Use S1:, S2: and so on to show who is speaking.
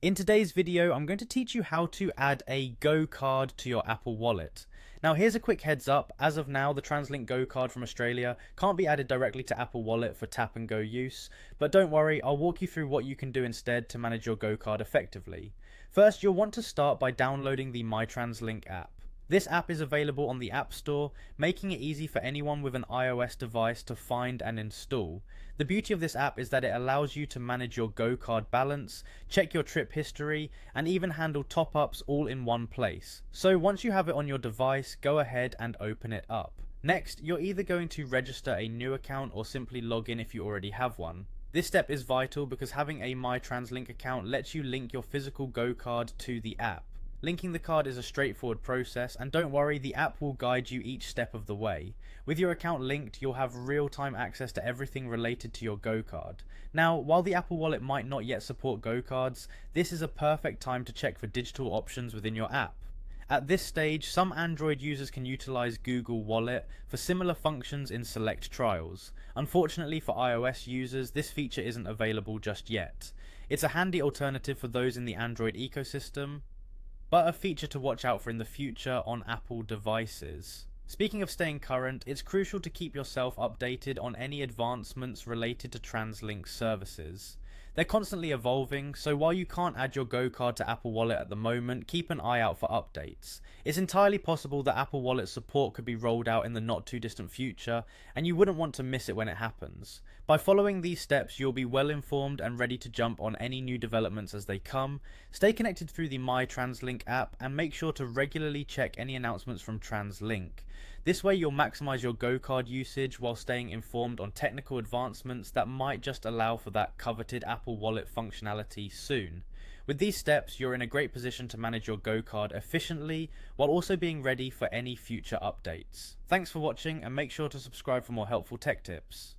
S1: In today's video, I'm going to teach you how to add a Go card to your Apple Wallet. Now here's a quick heads up, as of now the TransLink Go card from Australia can't be added directly to Apple Wallet for tap and go use, but don't worry, I'll walk you through what you can do instead to manage your Go card effectively. First, you'll want to start by downloading the MyTransLink app. This app is available on the App Store, making it easy for anyone with an iOS device to find and install. The beauty of this app is that it allows you to manage your Go card balance, check your trip history, and even handle top-ups all in one place. So once you have it on your device, go ahead and open it up. Next, you're either going to register a new account or simply log in if you already have one. This step is vital because having a MyTransLink account lets you link your physical Go card to the app. Linking the card is a straightforward process, and don't worry, the app will guide you each step of the way. With your account linked, you'll have real-time access to everything related to your Go card. Now, while the Apple Wallet might not yet support Go cards, this is a perfect time to check for digital options within your app. At this stage, some Android users can utilize Google Wallet for similar functions in select trials. Unfortunately for iOS users, this feature isn't available just yet. It's a handy alternative for those in the Android ecosystem, but a feature to watch out for in the future on Apple devices. Speaking of staying current, it's crucial to keep yourself updated on any advancements related to TransLink services. They're constantly evolving, so while you can't add your Go card to Apple Wallet at the moment, keep an eye out for updates. It's entirely possible that Apple Wallet support could be rolled out in the not too distant future, and you wouldn't want to miss it when it happens. By following these steps, you'll be well informed and ready to jump on any new developments as they come. Stay connected through the MyTransLink app and make sure to regularly check any announcements from TransLink. This way you'll maximize your Go card usage while staying informed on technical advancements that might just allow for that coveted Apple Wallet functionality soon. With these steps, you're in a great position to manage your Go card efficiently while also being ready for any future updates. Thanks for watching, and make sure to subscribe for more helpful tech tips.